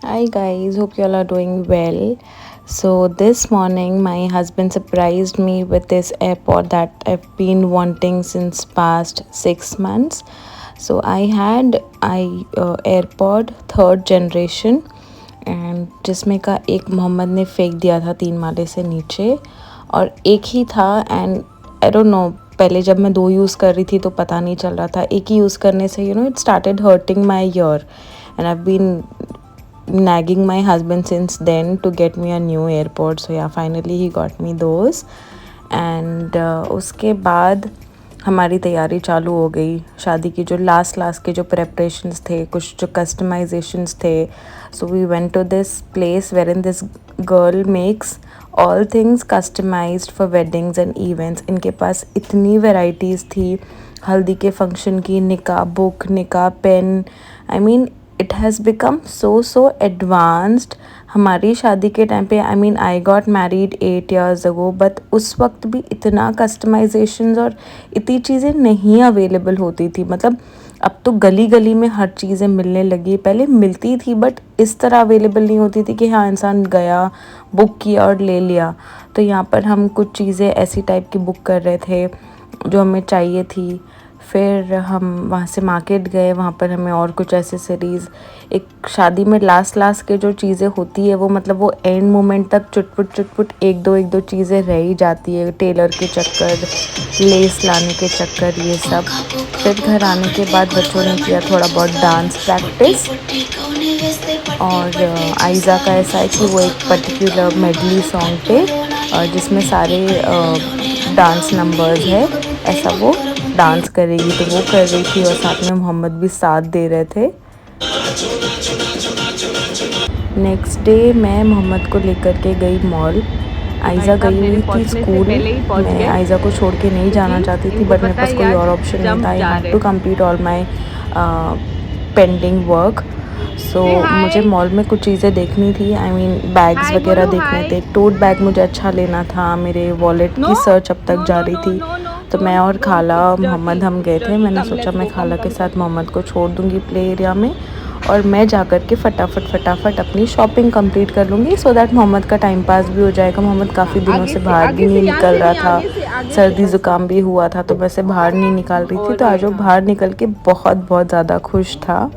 Hi guys, hope you all are doing well. So this morning my husband surprised me with this AirPod that I've been wanting since past 6 months. So I AirPod third generation and जिसमें का एक मोहम्मद ने फेंक दिया था 3 माले से नीचे और एक ही था एंड आई डोंट नो पहले जब मैं 2 यूज़ कर रही थी तो पता नहीं चल रहा था एक ही यूज़ करने से it started hurting my ear and I been nagging my husband since then to get me a new AirPod. So yeah, finally he got me those. And उसके बाद हमारी तैयारी चालू हो गई शादी की जो लास्ट के जो प्रेपरेशंस थे कुछ जो कस्टमाइजेशंस थे. So we went to this place where in this girl makes all things customized for weddings and events. इनके पास इतनी वेराइटीज़ थी हल्दी के फंक्शन की, निकाह बुक, निकाह pen. I mean it has become so advanced. हमारी शादी के टाइम पे I got married 8 years ago but उस वक्त भी इतना कस्टमाइजेशंस और इतनी चीज़ें नहीं अवेलेबल होती थी. मतलब अब तो गली गली में हर चीज़ें मिलने लगी. पहले मिलती थी बट इस तरह अवेलेबल नहीं होती थी कि हाँ इंसान गया बुक किया और ले लिया. तो यहाँ पर हम कुछ चीज़ें ऐसी टाइप की बुक कर रहे थे जो हमें चाहिए थी. फिर हम वहाँ से मार्केट गए, वहाँ पर हमें और कुछ एसेसरीज़. एक शादी में लास्ट के जो चीज़ें होती है वो मतलब वो एंड मोमेंट तक चुटपुट एक दो चीज़ें रह ही जाती है. टेलर के चक्कर, लेस लाने के चक्कर, ये सब. फिर घर आने के बाद बच्चों ने किया थोड़ा बहुत डांस प्रैक्टिस. और आयज़ा का ऐसा है कि वो एक पर्टिकुलर मेडली सॉन्ग पे जिसमें सारे डांस नंबर्स है ऐसा वो डांस करेगी तो वो कर रही थी और साथ में मोहम्मद भी साथ दे रहे थे. नेक्स्ट डे मैं मोहम्मद को लेकर के गई मॉल. आयज़ा गई हुई थी स्कूल. मैं आयज़ा को छोड़ के नहीं जाना चाहती थी बट मेरे पास कोई और ऑप्शन नहीं था. I had to complete all my pending work. So मुझे मॉल में कुछ चीज़ें देखनी थी. बैग्स वगैरह देखने थे. टोट बैग मुझे अच्छा लेना था. मेरे वॉलेट की सर्च अब तक जारी थी. तो मैं और खाला मोहम्मद हम गए थे. मैंने सोचा मैं खाला के साथ मोहम्मद को छोड़ दूँगी प्ले एरिया में और मैं जा कर के फटाफट अपनी शॉपिंग कंप्लीट कर लूँगी सो दैट मोहम्मद का टाइम पास भी हो जाएगा. मोहम्मद काफ़ी दिनों से बाहर भी नहीं निकल रहा था. सर्दी ज़ुकाम भी हुआ था तो वैसे बाहर नहीं निकाल रही थी. तो आज वो बाहर निकल के बहुत ज़्यादा खुश था.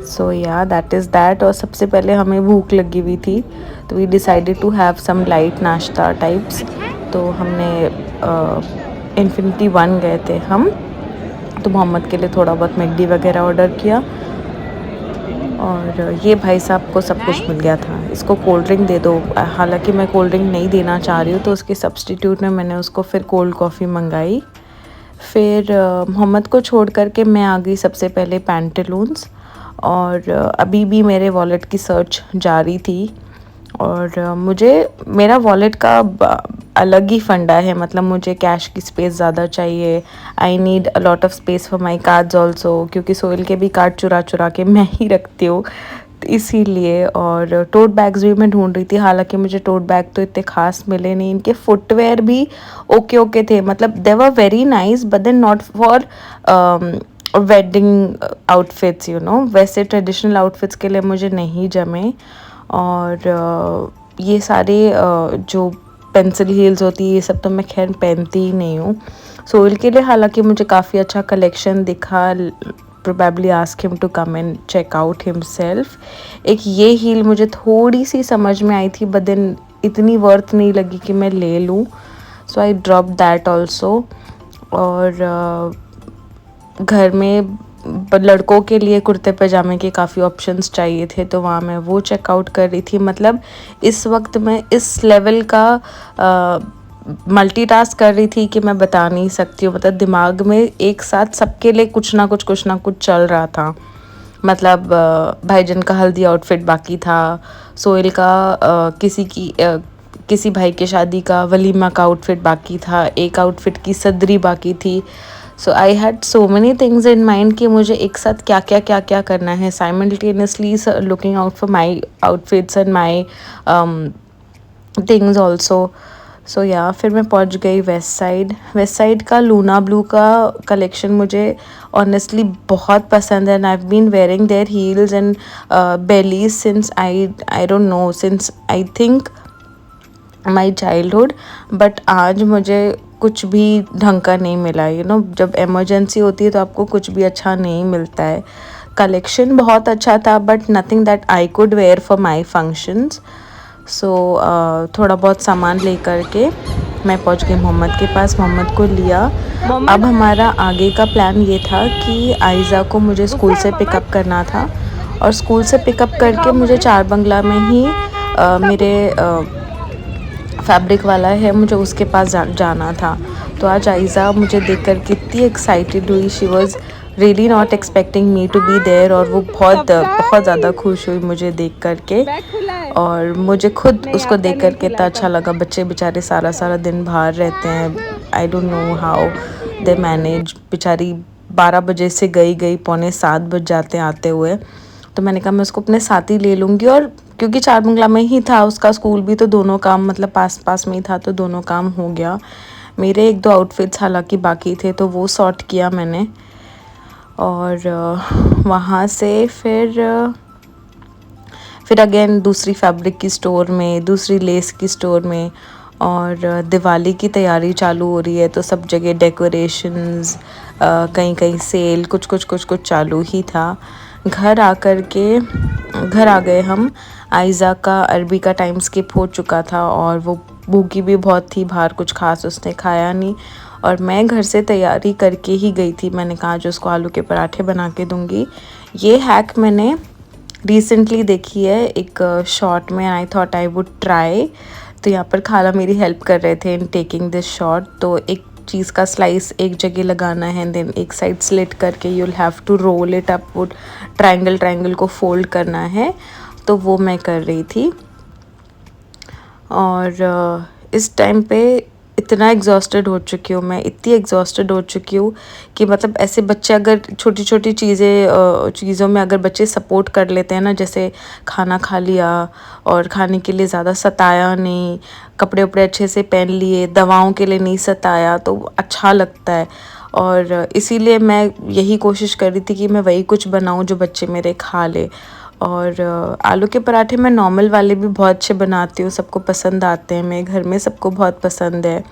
सो या दैट इज़ दैट. और सबसे पहले हमें भूख लगी हुई थी तो we decided to have some light नाश्ता टाइप्स. तो हमने इन्फिनिटी 1 गए थे हम. तो मोहम्मद के लिए थोड़ा बहुत मैकडी वगैरह ऑर्डर किया और ये भाई साहब को सब कुछ मिल गया था. इसको कोल्ड ड्रिंक दे दो. हालांकि मैं कोल्ड ड्रिंक नहीं देना चाह रही हूँ तो उसके सब्स्टिट्यूट में मैंने उसको फिर कोल्ड कॉफ़ी मंगाई. फिर मोहम्मद को छोड़ कर के मैं आ गई सबसे पहले पैंटलून्स. और अभी भी मेरे वॉलेट की सर्च जारी थी. और मुझे मेरा वॉलेट का अलग ही फंडा है. मतलब मुझे कैश की स्पेस ज़्यादा चाहिए. I need a lot of space for my cards also क्योंकि सोहेल के भी कार्ड चुरा के मैं ही रखती हूँ इसीलिए. और टोट बैग्स भी मैं ढूंढ रही थी. हालांकि मुझे टोट बैग तो इतने खास मिले नहीं. इनके फुटवेयर भी ओके थे. मतलब they were very nice but then not for wedding outfits वैसे ट्रेडिशनल आउटफिट्स के लिए मुझे नहीं जमे. और ये सारे जो पेंसिल हील्स होती है ये सब तो मैं खैर पहनती ही नहीं हूँ. सोहेल के लिए हालांकि मुझे काफ़ी अच्छा कलेक्शन दिखा. Probably ask him to come and check out himself. एक ये हील मुझे थोड़ी सी समझ में आई थी बट देन इतनी वर्थ नहीं लगी कि मैं ले लूँ. सो आई ड्रॉप दैट ऑल्सो. और घर में लड़कों के लिए कुर्ते पजामे के काफ़ी ऑप्शंस चाहिए थे तो वहाँ मैं वो चेकआउट कर रही थी. मतलब इस वक्त मैं इस लेवल का मल्टीटास्क कर रही थी कि मैं बता नहीं सकती हूँ. मतलब दिमाग में एक साथ सबके लिए कुछ ना कुछ चल रहा था. मतलब भाईजान का हल्दी आउटफिट बाकी था. सोहेल का किसी भाई के शादी का वलीमा का आउटफिट बाकी था. एक आउटफिट की सदरी बाकी थी. So I had so many things in mind कि मुझे एक साथ क्या करना है. Simultaneously looking out for my outfits and my things also. So या फिर मैं पहुंच गई वेस्ट साइड का लूना ब्लू का कलेक्शन मुझे ऑनेस्टली बहुत पसंद है, and I have been wearing their heels and bellies since I don't know, since I think my childhood. But आज मुझे कुछ भी ढंग का नहीं मिला, जब इमरजेंसी होती है तो आपको कुछ भी अच्छा नहीं मिलता है। कलेक्शन बहुत अच्छा था but nothing that I could wear for my functions. So थोड़ा बहुत सामान लेकर के मैं पहुंच गई मोहम्मद के पास, मोहम्मद को लिया। अब हमारा आगे का प्लान ये था कि आयज़ा को मुझे स्कूल से पिकअप करना था, और स्कूल से पिकअप करके मुझे चार बंगला में ही मेरे फैब्रिक वाला है, मुझे उसके पास जाना था। तो आज आयज़ा मुझे देखकर कितनी एक्साइटेड हुई, she was really not expecting me to be there, और वो बहुत ज़्यादा खुश हुई मुझे देख कर के। और मुझे खुद उसको देख कर के इतना अच्छा लगा। बच्चे बेचारे सारा दिन बाहर रहते हैं, आई don't know how they manage. बेचारी 12 बजे से गई पौने 7 बज जाते आते हुए। तो मैंने कहा मैं उसको अपने साथ ही ले लूँगी, और क्योंकि चार बंगला में ही था उसका स्कूल भी, तो दोनों काम मतलब पास में ही था, तो दोनों काम हो गया। मेरे एक दो आउटफिट्स हालांकि बाकी थे, तो वो सॉर्ट किया मैंने। और वहाँ से फिर अगेन दूसरी फैब्रिक की स्टोर में, दूसरी लेस की स्टोर में, और दिवाली की तैयारी चालू हो रही है, तो सब जगह डेकोरेशंस, कहीं सेल, कुछ चालू ही था। घर आ गए हम। आयज़ा का अरबी का टाइम स्किप हो चुका था, और वो भूखी भी बहुत थी, बाहर कुछ खास उसने खाया नहीं, और मैं घर से तैयारी करके ही गई थी। मैंने कहा जो उसको आलू के पराठे बना के दूँगी। ये हैक मैंने रिसेंटली देखी है एक शॉट में, I thought I would try. तो यहाँ पर खाला मेरी हेल्प कर रहे थे इन टेकिंग दिस शॉट। तो एक चीज़ का स्लाइस एक जगह लगाना है, देन एक साइड स्लिट करके you will have to roll it up, वो ट्रायंगल को फोल्ड करना है। तो वो मैं कर रही थी, और इस टाइम पे इतना एग्जॉस्टेड हो चुकी हूँ मैं, इतनी एग्जॉस्टेड हो चुकी हूँ कि मतलब ऐसे बच्चे अगर छोटी चीज़ों में अगर बच्चे सपोर्ट कर लेते हैं ना, जैसे खाना खा लिया और खाने के लिए ज़्यादा सताया नहीं, कपड़े उपड़े अच्छे से पहन लिए, दवाओं के लिए नहीं सताया, तो अच्छा लगता है। और इसीलिए मैं यही कोशिश कर रही थी कि मैं वही कुछ बनाऊँ जो बच्चे मेरे खा ले। और आलू के पराठे मैं नॉर्मल वाले भी बहुत अच्छे बनाती हूँ, सबको पसंद आते हैं, मेरे घर में सबको बहुत पसंद है।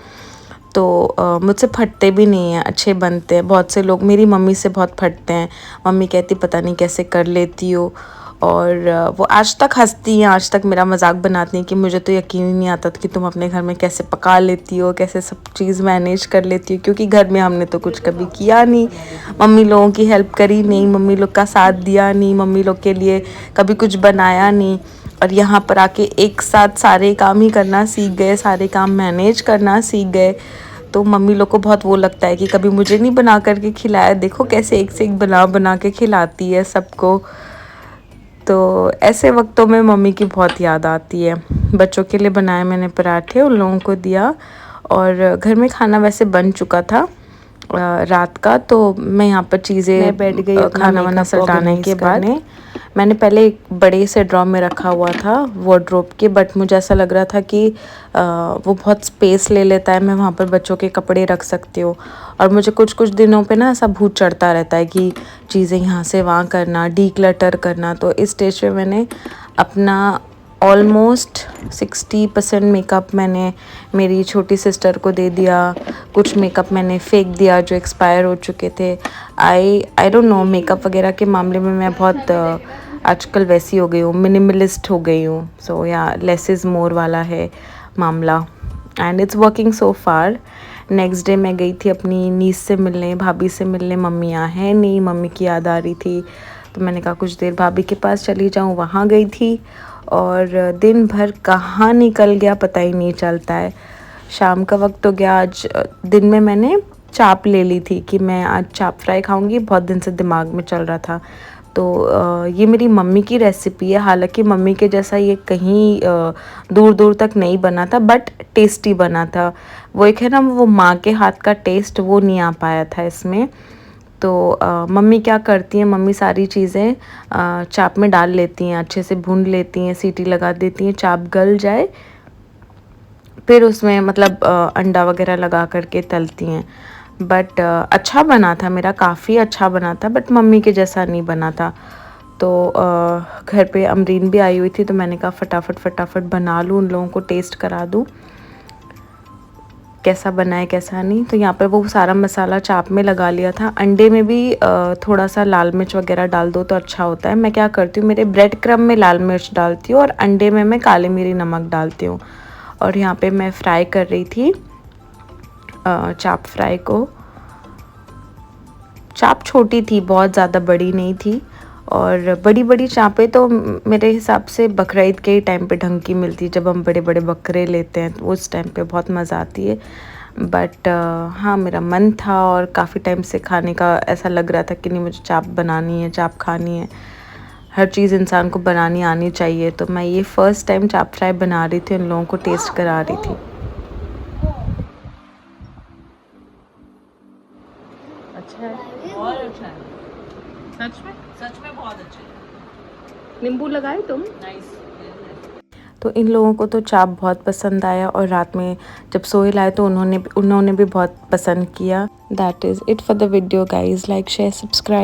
तो मुझसे फटते भी नहीं हैं, अच्छे बनते हैं। बहुत से लोग मेरी मम्मी से बहुत फटते हैं, मम्मी कहती पता नहीं कैसे कर लेती हो। और वो आज तक हंसती हैं, आज तक मेरा मजाक बनाती हैं कि मुझे तो यकीन ही नहीं आता था कि तुम अपने घर में कैसे पका लेती हो, कैसे सब चीज़ मैनेज कर लेती हो, क्योंकि घर में हमने तो कुछ कभी किया नहीं, मम्मी लोगों की हेल्प करी नहीं, मम्मी लोग का साथ दिया नहीं, मम्मी लोग के लिए कभी कुछ बनाया नहीं। और यहाँ पर आके एक साथ सारे काम ही करना सीख गए, सारे काम मैनेज करना सीख गए। तो मम्मी लोग को बहुत वो लगता है कि कभी मुझे नहीं बना करके खिलाया, देखो कैसे एक से एक बना के खिलाती है सबको। तो ऐसे वक्तों में मम्मी की बहुत याद आती है। बच्चों के लिए बनाए मैंने पराठे, उन लोगों को दिया, और घर में खाना वैसे बन चुका था रात का। तो मैं यहाँ पर चीज़ें बैठ गई खाना वाना सटाने के बाद। मैंने पहले एक बड़े से ड्रॉम में रखा हुआ था वार्डरोब के, बट मुझे ऐसा लग रहा था कि वो बहुत स्पेस ले लेता है, मैं वहाँ पर बच्चों के कपड़े रख सकती हूँ। और मुझे कुछ दिनों पे ना ऐसा भूत चढ़ता रहता है कि चीज़ें यहाँ से वहाँ करना, डीक्लटर करना। तो इस स्टेज पे मैंने अपना ऑलमोस्ट 60% मेकअप मैंने मेरी छोटी सिस्टर को दे दिया, कुछ मेकअप मैंने फेंक दिया जो एक्सपायर हो चुके थे। आई डोंट नो, मेकअप वगैरह के मामले में मैं बहुत आजकल वैसी हो गई हूँ, मिनिमलिस्ट हो गई हूँ। सो या लेस इज़ मोर वाला है मामला, and it's working so far. Next day मैं गई थी अपनी नीस से मिलने, भाभी से मिलने। मम्मी यहाँ है नहीं, मम्मी की याद आ रही थी, तो मैंने कहा कुछ देर भाभी के पास चली जाऊँ, वहाँ गई थी। और दिन भर कहाँ निकल गया पता ही नहीं चलता है। शाम का वक्त हो गया। आज दिन में मैंने चाप ले ली थी कि मैं आज चाप फ्राई खाऊंगी, बहुत दिन से दिमाग में चल रहा था। तो ये मेरी मम्मी की रेसिपी है, हालांकि मम्मी के जैसा ये कहीं दूर दूर तक नहीं बना था, बट टेस्टी बना था। वो एक है ना, वो माँ के हाथ का टेस्ट वो नहीं आ पाया था इसमें। तो मम्मी क्या करती हैं, मम्मी सारी चीज़ें चाप में डाल लेती हैं, अच्छे से भून लेती हैं, सीटी लगा देती हैं, चाप गल जाए, फिर उसमें मतलब अंडा वगैरह लगा करके तलती हैं। बट अच्छा बना था मेरा, काफ़ी अच्छा बना था, बट मम्मी के जैसा नहीं बना था। तो घर पे अमरीन भी आई हुई थी, तो मैंने कहा फटाफट फटाफट बना लूँ, उन लोगों को टेस्ट करा दूँ कैसा बना है कैसा नहीं। तो यहाँ पर वो सारा मसाला चाप में लगा लिया था। अंडे में भी थोड़ा सा लाल मिर्च वगैरह डाल दो तो अच्छा होता है। मैं क्या करती हूँ, मेरे ब्रेड क्रम्ब में लाल मिर्च डालती हूँ और अंडे में मैं काली मिरी नमक डालती हूँ। और यहाँ पे मैं फ्राई कर रही थी चाप फ्राई को। चाप छोटी थी, बहुत ज़्यादा बड़ी नहीं थी। और बड़ी बड़ी चापें तो मेरे हिसाब से बकरीद के ही टाइम पे ढंग की मिलती है, जब हम बड़े बड़े बकरे लेते हैं तो उस टाइम पे बहुत मज़ा आती है। बट हाँ, मेरा मन था और काफ़ी टाइम से खाने का ऐसा लग रहा था कि नहीं, मुझे चाप बनानी है, चाप खानी है। हर चीज़ इंसान को बनानी आनी चाहिए। तो मैं ये फ़र्स्ट टाइम चाप फ्राई बना रही थी, उन लोगों को टेस्ट करा रही थी। अच्छा है, बहुत अच्छा है। सच में बहुत अच्छा है। नींबू लगाए तुम? नाइस। तो इन लोगों को तो चाप बहुत पसंद आया और रात में जब सोए लाए तो उन्होंने भी बहुत पसंद किया। That is it for the video guys. Like share subscribe.